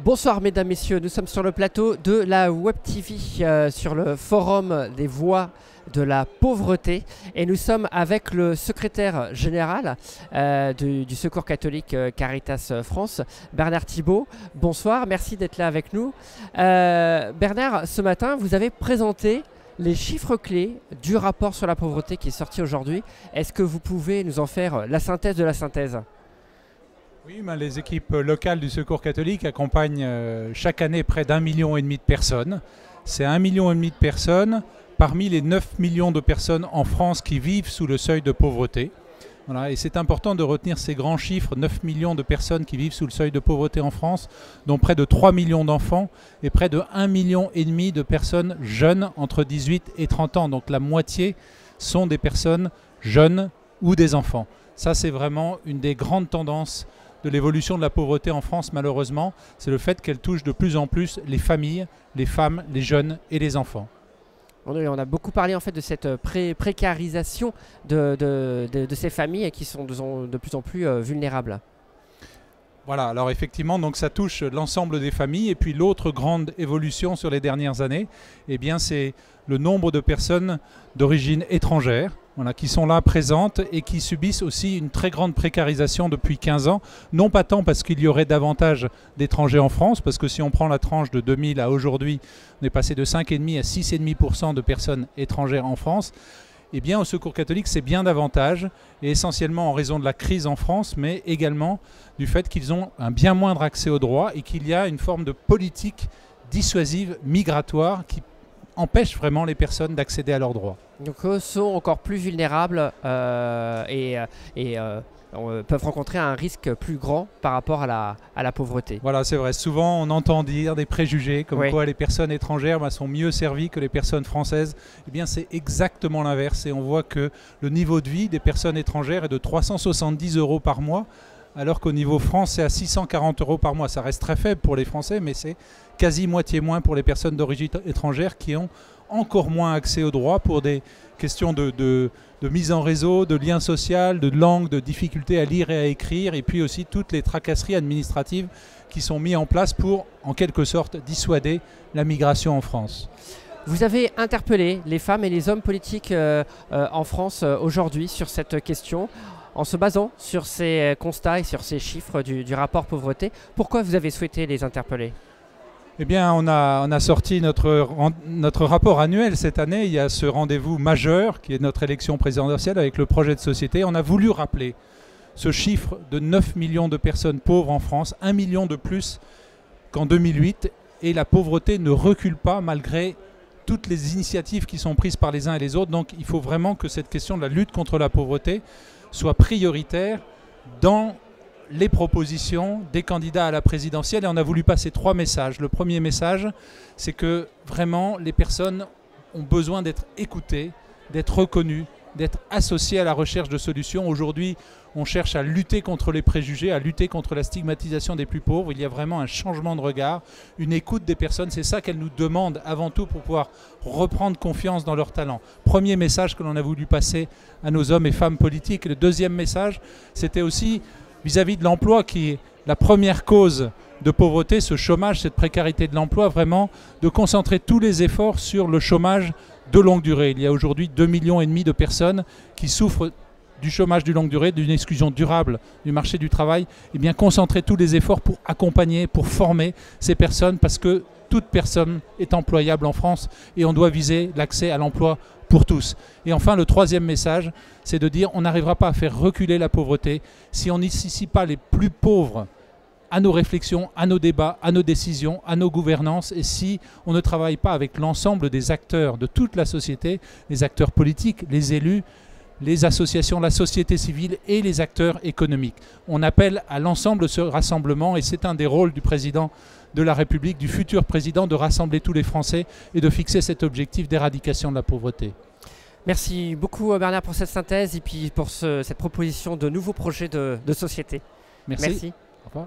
Bonsoir mesdames, messieurs, nous sommes sur le plateau de la Web TV sur le forum des voix de la pauvreté et nous sommes avec le secrétaire général du Secours catholique Caritas France, Bernard Thibault. Bonsoir, merci d'être là avec nous. Bernard, ce matin, vous avez présenté les chiffres clés du rapport sur la pauvreté qui est sorti aujourd'hui. Est-ce que vous pouvez nous en faire la synthèse de la synthèse ? Oui, les équipes locales du Secours catholique accompagnent chaque année près d'1,5 million de personnes. C'est 1,5 million de personnes parmi les 9 millions de personnes en France qui vivent sous le seuil de pauvreté. Voilà, et c'est important de retenir ces grands chiffres, 9 millions de personnes qui vivent sous le seuil de pauvreté en France, dont près de 3 millions d'enfants et près de 1,5 million de personnes jeunes entre 18 et 30 ans. Donc la moitié sont des personnes jeunes ou des enfants. Ça, c'est vraiment une des grandes tendances de l'évolution de la pauvreté en France, malheureusement. C'est le fait qu'elle touche de plus en plus les familles, les femmes, les jeunes et les enfants. On a beaucoup parlé en fait de cette précarisation de ces familles qui sont de plus en plus vulnérables. Voilà, alors effectivement, donc ça touche l'ensemble des familles. Et puis l'autre grande évolution sur les dernières années, eh bien, c'est le nombre de personnes d'origine étrangère, voilà, qui sont là présentes et qui subissent aussi une très grande précarisation depuis 15 ans. Non pas tant parce qu'il y aurait davantage d'étrangers en France, parce que si on prend la tranche de 2000 à aujourd'hui, on est passé de 5,5 à 6,5% de personnes étrangères en France. Eh bien, au Secours catholique, c'est bien davantage, et essentiellement en raison de la crise en France, mais également du fait qu'ils ont un bien moindre accès aux droits et qu'il y a une forme de politique dissuasive migratoire qui empêche vraiment les personnes d'accéder à leurs droits. Donc eux sont encore plus vulnérables et peuvent rencontrer un risque plus grand par rapport à la pauvreté. Voilà, c'est vrai. Souvent, on entend dire des préjugés comme quoi les personnes étrangères sont mieux servies que les personnes françaises. Eh bien, c'est exactement l'inverse. Et on voit que le niveau de vie des personnes étrangères est de 370 € par mois, alors qu'au niveau France, c'est à 640 € par mois. Ça reste très faible pour les Français, mais c'est quasi moitié moins pour les personnes d'origine étrangère qui ont encore moins accès aux droits pour des questions de mise en réseau, de lien social, de langue, de difficulté à lire et à écrire, et puis aussi toutes les tracasseries administratives qui sont mises en place pour, en quelque sorte, dissuader la migration en France. Vous avez interpellé les femmes et les hommes politiques en France aujourd'hui sur cette question. En se basant sur ces constats et sur ces chiffres du rapport pauvreté, pourquoi vous avez souhaité les interpeller ? Eh bien, on a sorti notre rapport annuel cette année. Il y a ce rendez-vous majeur qui est notre élection présidentielle avec le projet de société. On a voulu rappeler ce chiffre de 9 millions de personnes pauvres en France, 1 million de plus qu'en 2008. Et la pauvreté ne recule pas malgré toutes les initiatives qui sont prises par les uns et les autres. Donc il faut vraiment que cette question de la lutte contre la pauvreté soit prioritaire dans les propositions des candidats à la présidentielle. Et on a voulu passer 3 messages. Le premier message, c'est que vraiment les personnes ont besoin d'être écoutées, d'être reconnues, d'être associées à la recherche de solutions. Aujourd'hui, on cherche à lutter contre les préjugés, à lutter contre la stigmatisation des plus pauvres. Il y a vraiment un changement de regard, une écoute des personnes. C'est ça qu'elles nous demandent avant tout pour pouvoir reprendre confiance dans leurs talents. Premier message que l'on a voulu passer à nos hommes et femmes politiques. Le deuxième message, c'était aussi vis-à-vis de l'emploi qui est la première cause de pauvreté, ce chômage, cette précarité de l'emploi, vraiment de concentrer tous les efforts sur le chômage de longue durée. Il y a aujourd'hui 2,5 millions de personnes qui souffrent du chômage de longue durée, d'une exclusion durable du marché du travail. Eh bien, concentrer tous les efforts pour accompagner, pour former ces personnes, parce que toute personne est employable en France et on doit viser l'accès à l'emploi pour tous. Et enfin, le troisième message, c'est de dire on n'arrivera pas à faire reculer la pauvreté si on n'initie pas les plus pauvres à nos réflexions, à nos débats, à nos décisions, à nos gouvernances, et si on ne travaille pas avec l'ensemble des acteurs de toute la société, les acteurs politiques, les élus, les associations, la société civile et les acteurs économiques. On appelle à l'ensemble de ce rassemblement, et c'est un des rôles du président de la République, du futur président, de rassembler tous les Français et de fixer cet objectif d'éradication de la pauvreté. Merci beaucoup Bernard pour cette synthèse et puis pour cette proposition de nouveaux projets de société. Merci. Merci. Au revoir.